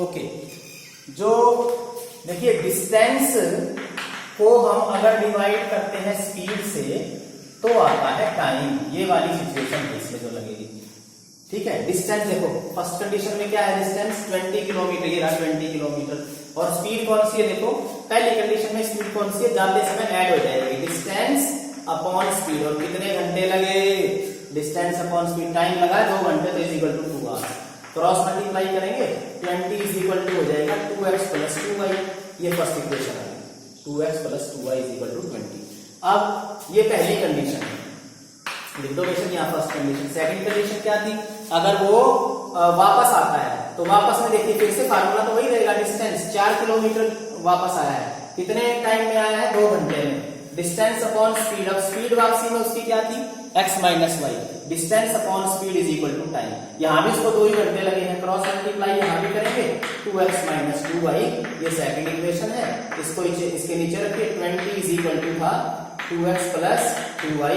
Okay, जो देखिए distance को हम अगर डिवाइड करते हैं स्पीड से तो आता है टाइम। ये वाली सिचुएशन है इसमें जो लगेगी, ठीक है। डिस्टेंस देखो, फर्स्ट कंडीशन में क्या है, डिस्टेंस 20 किलोमीटर, ये रहा 20 किलोमीटर, और स्पीड कौन सी है, देखो पहली कंडीशन में स्पीड कौन सी है, जाते समय ऐड हो जाएगी डिस्टेंस अपॉन स्पीड, और कितने घंटे लगे, डिस्टेंस अपॉन स्पीड, टाइम लगा 2 घंटे, तो is equal to 2 hours, cross multiply करेंगे 20 इज इक्वल टू हो जाएगा 2x प्लस 2y, ये फर्स्ट इक्वेशन है, 2x plus 2y is equal to 20। अब ये पहली कंडीशन है, लिख दो बेशक यहाँ फर्स्ट कंडीशन। सेकंड कंडीशन क्या थी, अगर वो वापस आता है तो वापस में देखिए फिर से फार्मूला तो वही रहेगा, डिस्टेंस 4 किलोमीटर वापस आया है, कितने टाइम में आया है, 2 घंटे में, डिस्टेंस अपॉन स्पीड, अब स्पीड वापसी में उसकी क्या थी, x minus y, distance upon speed is equal to time, यहाँ भी इसको 2 ही घंटे लगे हैं, क्रॉस मल्टीप्लाई यहाँ भी करेंगे 2x माइनस 2y, ये सेकंड इक्वेशन है, इसको इसके नीचे रखिए, 20 इज इक्वल टू था 2x प्लस 2y,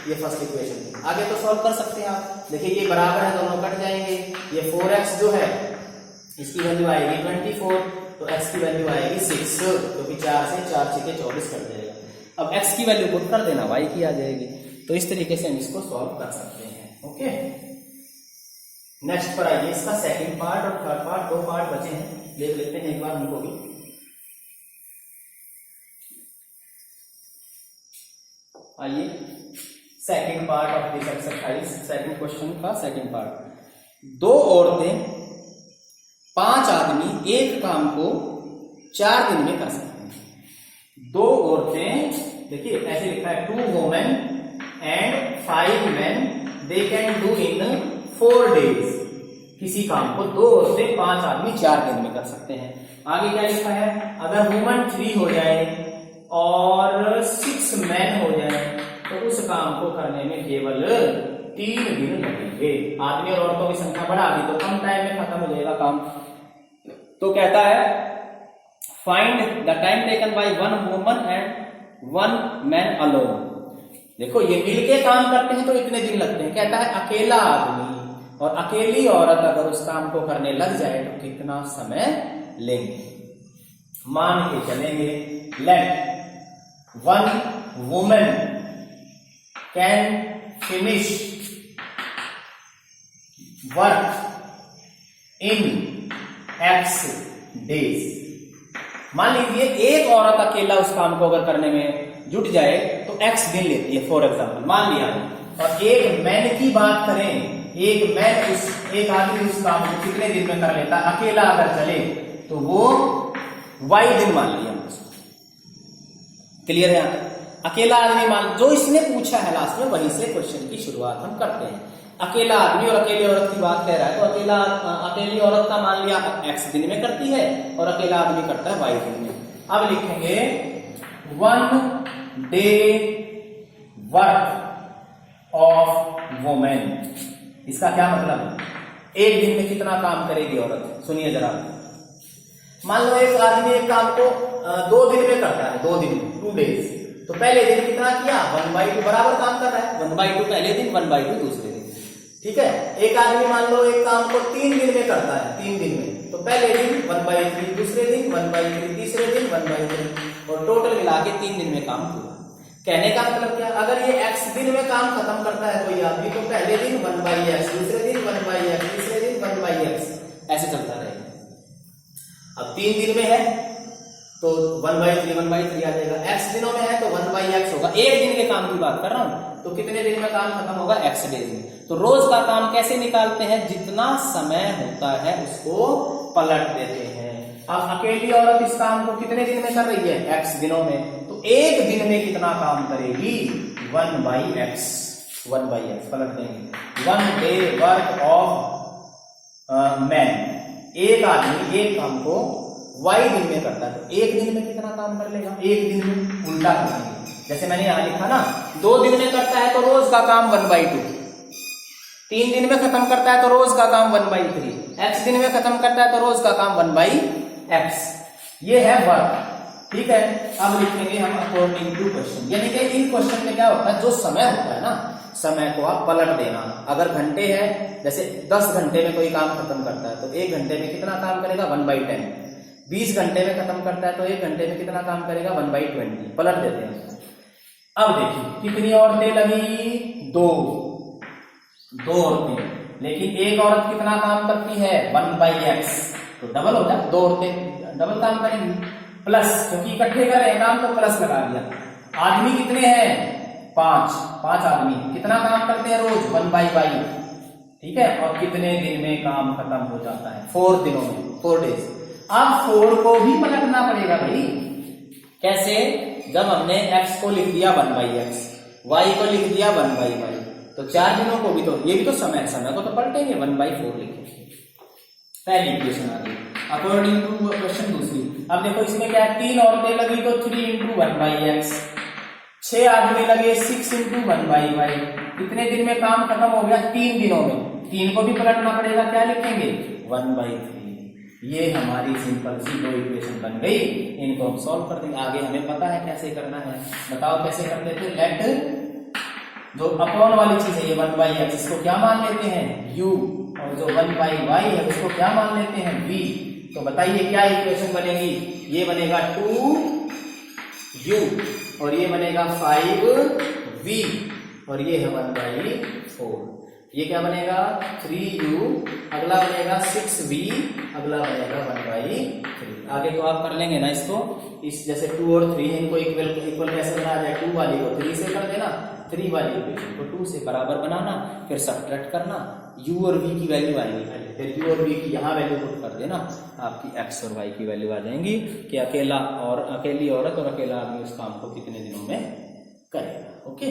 ये फर्स्ट इक्वेशन थी। आगे तो सॉल्व कर सकते हैं आप, देखिए ये बराबर है, दोनों कट जाएंगे, ये 4x जो है इसकी वैल्यू आएगी 24, तो x की वैल्यू आएगी 6, क्योंकि 4 से 4 6 के 24 कट जाएगा। अब x की वैल्यू पुट कर देना, y की आ जाएगी, तो इस तरीके से हम इसको सॉल्व कर सकते हैं। ओके, नेक्स्ट पर आइए, इसका सेकंड पार्ट और थर्ड पार्ट, 2 पार्ट बचे हैं, देख लेते हैं एक बार उनको भी। आइए second part of this exercise, second question का सेकंड पार्ट, 2 औरतें 5 आदमी एक काम को 4 दिन में कर सकते हैं। 2 औरतें, देखिए ऐसे लिखा है 2 women and 5 main they can do in 4 days, किसी काम को 2 औरतें 5 आदमी 4 दिन में कर सकते हैं। आगे क्या लिखा है, अगर वुमन 3 हो जाए और 6 मैन हो जाए तो उस काम को करने में केवल 3 दिन लगेंगे। आदमी और औरतों की संख्या बढ़ा दी तो कम टाइम में खत्म हो जाएगा काम। तो कहता है find the time taken by 1 woman and 1 man alone. देखो ये मिलके काम करते हैं तो इतने दिन लगते हैं, कहता है अकेला आदमी और अकेली औरत अगर उस काम को करने लग जाए तो कितना समय लेंगे। मान के चलेंगे, let 1 woman can finish work in x days. मान लीजिए एक औरत अकेला उस काम को अगर करने में जुट जाए तो x दिन लेती है, फॉर एग्जाम्पल मान लिया। और एक मैन की बात करें, एक आदमी उस काम को कितने दिन में कर लेता, अकेला अगर चले तो वो y दिन मान लिया। क्लियर है? अकेला आदमी मान, जो इसने पूछा है लास्ट में वहीं से क्वेश्चन की शुरुआत हम करते हैं। अकेला आदमी और अकेली औरत की बात कह रहा है तो अकेली औरत का मान लिया x दिन में करती है और अकेला आदमी करता है y दिन में। अब लिखेंगे 1 डे वर्क ऑफ वुमेन। इसका क्या मतलब है, एक दिन में कितना काम करेगी औरत। सुनिए जरा, मान लो एक आदमी एक काम को 2 दिन में करता है, 2 दिन में 2 डेज, तो पहले दिन कितना किया 1/2 बराबर काम कर रहा है, 1/2 पहले दिन 1/2 दूसरे दिन। ठीक है, एक आदमी मान लो एक काम को 3 दिन में करता है, 3 दिन में, तो पहले दिन 1/3 दूसरे दिन, 1/3 तीसरे दिन, 1/3 और टोटल मिला के 3 दिन में काम पूरा। कहने का मतलब क्या, अगर ये x दिन में काम खत्म करता है कोई आदमी तो पहले दिन 1/x, दूसरे दिन 1/x, तीसरे दिन 1/x, ऐसे चलता रहेगा। अब 3 दिन में है तो 1/3 आ जाएगा, x दिनों में है तो 1/x होगा। एक दिन के काम की बात कर रहा हूं, तो कितने दिन में काम खत्म होगा, x डेज में। तो रोज का काम कैसे निकालते हैं, जितना समय होता है उसको पलट देते हैं। अब अकेली औरत इस काम को कितने दिन में कर रही है, x दिनों में, तो एक दिन में कितना काम करेगी 1/x, 1/x पलट देंगे। 1 डे वर्क ऑफ मैन, एक आदमी एक काम को y दिन में करता है तो एक दिन में कितना काम कर लेगा, एक दिन में उल्टा करेंगे। जैसे मैंने यहां लिखा ना, 2 दिन में करता है तो रोज का काम 1/2, 3 दिन में खत्म करता है तो रोज का काम 1/3, x दिन में खत्म करता है तो रोज का काम 1/x। ये है वर्क। ठीक है, अब लिखेंगे हम अकॉर्डिंग टू क्वेश्चन, यानी कि इन क्वेश्चन में क्या होता है, जो समय होता है ना, समय को आप पलट देना। अगर घंटे है, जैसे 10 घंटे में कोई काम खत्म करता है तो 1 घंटे में कितना काम करेगा 1/10। 20 घंटे में खत्म करता है तो 1 घंटे में कितना काम करेगा 1/20। पलट देते हैं। अब देखिए कितनी औरतें लगी, 2 औरतें, लेकिन एक औरत कितना काम करती है 1/x, तो डबल हो जाए, 2 औरतें डबल काम करेंगी। प्लस क्योंकि इकट्ठे कर रहे हैं काम तो प्लस लगा दिया। आदमी कितने हैं 5 आदमी कितना काम करते हैं रोज 1/y, ठीक है। और कितने दिन में काम खत्म हो जाता है 4 दिनों में, 4 डेज। अब 4 को भी पलटना पड़ेगा भाई। कैसे? जब हमने x को लिख दिया 1/x, y को लिख दिया 1/y, तो 4 दिनों को भी तो, ये भी तो समय को तो पलटेंगे, 1/4 लिखेंगे। पहली इक्वेशन आ गई अकॉर्डिंग टू क्वेश्चन। दूसरी, अब देखो इसमें क्या है, 3 औरतें लगी तो 3 × 1/x, 6 आदमी लगे 6 × 1/y। कितने दिन में काम खत्म हो गया 3 दिनों में। 3 को भी पलटना पड़ेगा, क्या लिखेंगे 1/3। ये हमारी सिंपल सी 2 इक्वेशन बन गई। इनको हम सॉल्व कर देंगे। आगे हमें पता है कैसे करना है, बताओ कैसे करते थे। लेट जो अपॉन वाली चीज है ये 1/x, इसको क्या मान लेते हैं u, और जो 1/y है उसको क्या मान लेते हैं v। तो बताइए क्या इक्वेशन बनेगी। ये बनेगा 2u और ये बनेगा 5v और ये है 1/4। ये क्या बनेगा 3u, अगला बनेगा 6v, अगला बनेगा 1/3। आगे तो आप कर लेंगे ना इसको, इस जैसे 2 और 3 है, इनको इक्वल कैसे बनाया जाए, 2 वाली को 3 से कर देना, 3 वाली इक्वेशन को 2 से बराबर बनाना, फिर सब्ट्रैक्ट करना, u और v की वैल्यू आएगी पहले, फिर u और v की यहाँ वैल्यू पुट कर देना, आपकी x और y की वैल्यू आ जाएंगी कि अकेली औरत और अकेला आदमी उस काम को कितने दिनों में करेगा। ओके,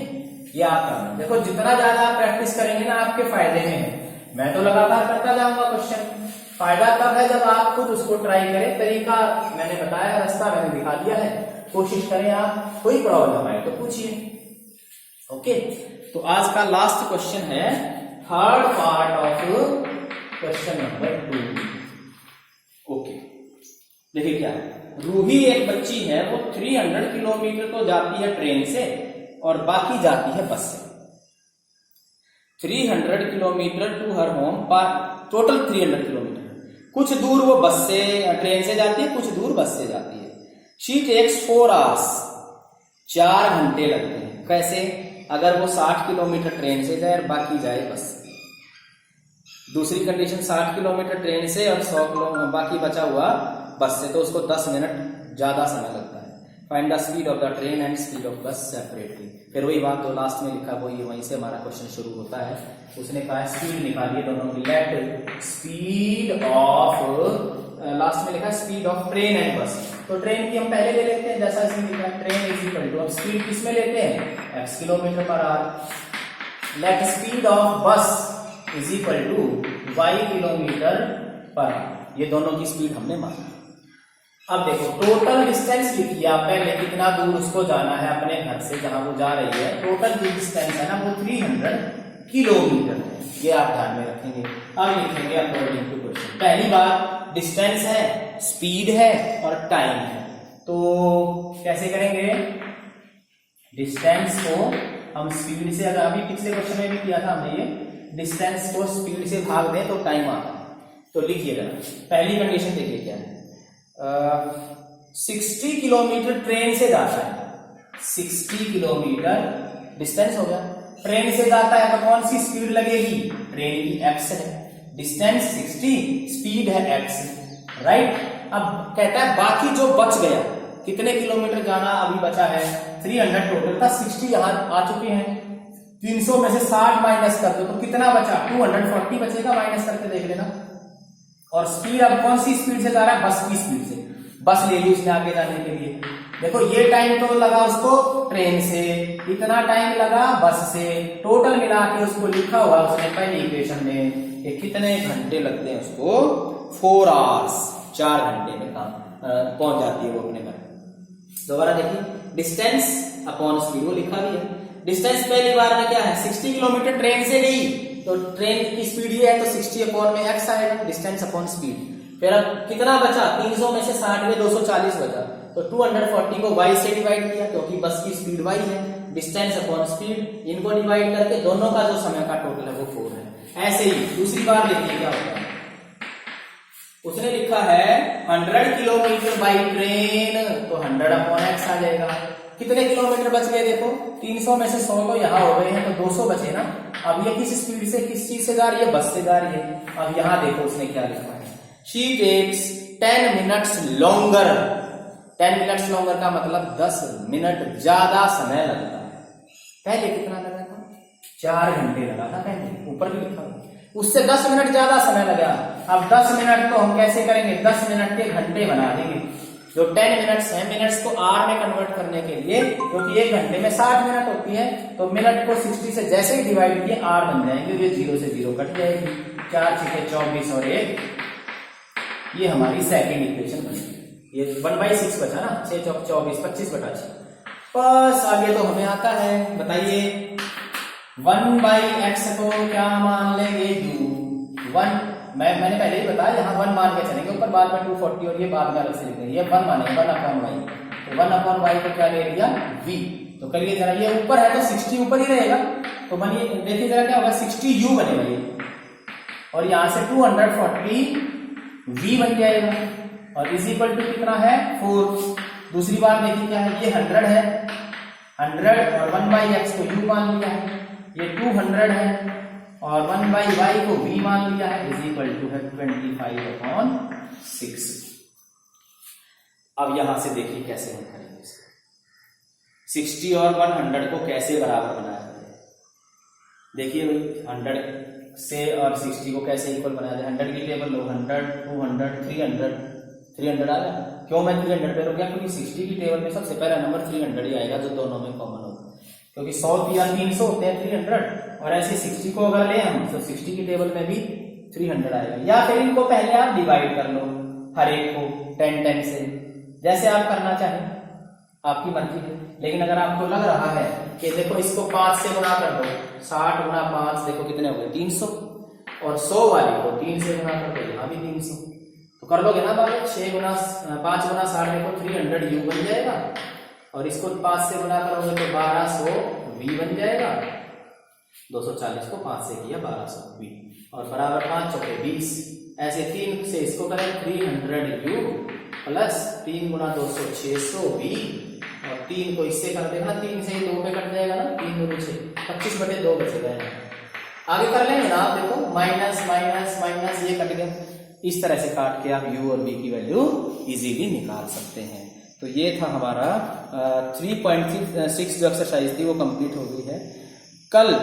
ये आप करना। देखो जितना ज्यादा आप प्रैक्टिस करेंगे ना आपके फायदे में है। मैं तो लगातार करता जाऊंगा क्वेश्चन, फायदा तब है जब आप खुद उसको ट्राई करें। तरीका मैंने बताया, रास्ता मैंने दिखा दिया है, कोशिश करें आप। कोई प्रॉब्लम आए तो पूछिए। ओके, तो आज का लास्ट क्वेश्चन है third part of question number 2। Okay, देखिए क्या है। रूही एक बच्ची है, वो 300 किलोमीटर तो जाती है ट्रेन से और बाकी जाती है बस से। 300 किलोमीटर टू हर होम, पर टोटल 300 किलोमीटर। कुछ दूर वो बस से ट्रेन से जाती है, कुछ दूर बस से जाती है। शी टेक्स 4 आवर्स, 4 घंटे लगते हैं। कैसे? अगर वो 60 किलोमीटर ट्रेन से जाए और बाकी जाए बस से। दूसरी कंडीशन 60 किलोमीटर ट्रेन से और 100 किलोमीटर बाकी बचा हुआ बस से, तो उसको 10 मिनट ज्यादा समय लगता है। Find the speed of the train and speed of बस सेपरेटली। फिर वही बात जो लास्ट में लिखा वो, ये वहीं से हमारा क्वेश्चन शुरू होता है। उसने कहा है स्पीड निकालिए दोनों की। लेट स्पीड ऑफ, लास्ट में लिखा है स्पीड ऑफ ट्रेन एंड बस, तो ट्रेन की हम पहले ले लेते हैं जैसा इसमें लिखा है। ट्रेन इज इक्वल टू, अब स्पीड किसमें लेते हैं x kilometre per hour. Let speed of bus is equal to y kilometre per hour. ये दोनों की स्पीड हमने मानी। अब देखो टोटल डिस्टेंस लिखिए आप पहले, कितना दूर उसको जाना है अपने घर से जहां वो जा रही है। टोटल जो डिस्टेंस है ना वो 300 किलोमीटर है, ये आप ध्यान में रखेंगे। अब लिखेंगे अकॉर्डिंग टू क्वेश्चन। पहली बात डिस्टेंस है, स्पीड है और टाइम है, तो कैसे करेंगे। डिस्टेंस को हम स्पीड से, अगर अभी पिछले क्वेश्चन में भी किया था हमने, ये डिस्टेंस को स्पीड से भाग दें तो टाइम आता है। तो लिखिएगा पहली कंडीशन, देखिए क्या है। 60 किलोमीटर ट्रेन से जाता है, 60 किलोमीटर डिस्टेंस हो गया। ट्रेन से जाता है तो कौन सी स्पीड लगेगी, ट्रेन की x है। डिस्टेंस 60, स्पीड है x, राइट। अब कहता है बाकी जो बच गया, कितने किलोमीटर जाना अभी बचा है, 300 टोटल था, 60 यहां आ चुके हैं। 300 में से 60 माइनस कर दो तो कितना बचा, 240 बचेगा, माइनस करके देख लेना। और स्पीड अब कौन सी स्पीड से जा रहा है, बस की स्पीड से। बस ले ली उसने आगे जाने के लिए। देखो ये टाइम तो लगा उसको ट्रेन से, इतना टाइम लगा बस से, टोटल मिला के उसको लिखा हुआ उसने पहली इक्वेशन में कि कितने घंटे लगते हैं उसको, 4 आवर्स, 4 घंटे में काम पहुंच जाती है वो अपने घर। दोबारा देखिए, डिस्टेंस अपॉन स्पीड वो लिखा भी है। डिस्टेंस पहली बार में क्या है, 60 किलोमीटर ट्रेन से गई, तो ट्रेन की स्पीड ये है तो 60 अपॉन में x आएगा, डिस्टेंस अपॉन स्पीड। फिर अब कितना बचा, 300 में से 60 में 240 बचा, तो 240 को y से डिवाइड किया क्योंकि बस की स्पीड y है, डिस्टेंस अपॉन स्पीड, इनको डिवाइड करके दोनों का जो समय का टोटल है वो 4 है। ऐसे ही दूसरी बार देखिए क्या होता है, उसने लिखा है 100 किलोमीटर बाई ट्रेन, तो 100 अपॉन एक्स आ जाएगा। कितने किलोमीटर बच गए देखो, 300 में से 100 तो यहाँ हो गए हैं, तो 200 बचे ना। अब ये किस स्पीड से, किस चीज से जा रही है, बस से जा रही है। अब यहाँ देखो उसने क्या लिखा है, she takes 10 minutes longer. 10 minutes longer का मतलब 10 मिनट ज्यादा समय लगता है। पहले कितना लगा था, 4 घंटे लगा था पहले, ऊपर भी लिखा हुआ, उससे 10 मिनट ज्यादा समय लगा। अब 10 मिनट तो हम कैसे करेंगे, 10 मिनट के घंटे बना देंगे। जो 10 मिनट्स है, मिनट्स को आर में कन्वर्ट करने के लिए, क्योंकि एक घंटे में 60 मिनट होती है, तो मिनट को 60 से जैसे ही डिवाइड किए आर बन जाएंगे, ये 0 से 0 कट जाएगी, 4 छीके 24 और 1, ये हमारी सेकेंड इक्वेशन बनेगी। ये 1/6 बचा ना, 6 चौक 24, 25/6। बस आगे तो हमें आता है, बताइए 1/x को क्या मान लेंगे, u 1। मैंने पहले ही बताया, यहाँ 1 मान के चलेंगे ऊपर, बाद में 240 और ये बाद में अलग से लिखेंगे। ये 1 मानेंगे 1/y, तो 1/y को क्या ले लिया, v। तो करिए जरा, ये ऊपर है तो 60 ऊपर ही रहेगा, तो बनिए देखिए जरा क्या होगा, 60u बनेगा ये, और यहाँ से 240 v बन जाएगा, और इज इक्वल टू कितना है, 4। दूसरी बार देखिए क्या है, ये 100 है, 100 और 1/x को u मान लिया है, ये 200 है, और 1/y को v मान लिया है, इज इक्वल टू है 25/6। अब यहां से देखिए कैसे हम करेंगे इसको, 60 और 100 को कैसे बराबर बनाया जाए। देखिए भाई 100 से और 60 को कैसे इक्वल बनाया जाए। 100 की टेबल लो, 100 200 300 आ गया। क्यों मैं 300 पे रुक गया, क्योंकि 60 की टेबल में सबसे पहला नंबर 300 ही आएगा, जो दोनों में कॉमन होगा, क्योंकि 100 या 300 होते हैं 300, और ऐसे 60 को अगर ले हम तो 60 की टेबल में भी 300 आएगा। या फिर इनको पहले आप डिवाइड कर लो, हर एक को 10 से, जैसे आप करना चाहें, आपकी मर्जी है। लेकिन अगर आपको लग रहा है कि देखो इसको 5 से गुणा कर दो, 60 गुणा 5 देखो कितने हो गए, 300, और 100 वाले को 3 से गुणा कर दो, यहाँ भी 300, तो कर लोगे ना बाबू, 5 गुना 60 देखो 300u बन जाएगा, और इसको 5 से गुणा करोगे तो 1200v बन जाएगा। 240 को 5 से किया 1200v, और बराबर 5 चौके 20। ऐसे 3 से इसको करें 300u प्लस 3 गुना 200 600v, और 3 को इससे कर देना, 3 से 2 पे कट जाएगा ना, 3 2 6 25/2 बचेगा। आगे कर लेंगे ना आप, देखो माइनस माइनस माइनस ये कट गया। इस तरह से काट के आप u और v की वैल्यू इजीली निकाल सकते हैं। तो ये था हमारा 3.6 जो एक्सरसाइज थी वो कंप्लीट हो गई है। कल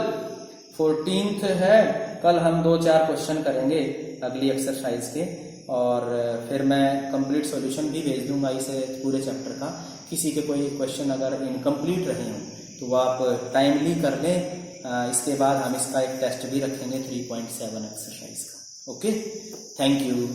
14th है, कल हम 2-4 क्वेश्चन करेंगे अगली एक्सरसाइज के, और फिर मैं कंप्लीट सॉल्यूशन भी भेज दूंगा इसे पूरे चैप्टर का। किसी के कोई क्वेश्चन अगर इनकम्प्लीट रहे हों तो वो आप टाइमली कर लें। इसके बाद हम इसका एक टेस्ट भी रखेंगे 3.7 एक्सरसाइज का। Okay, thank you.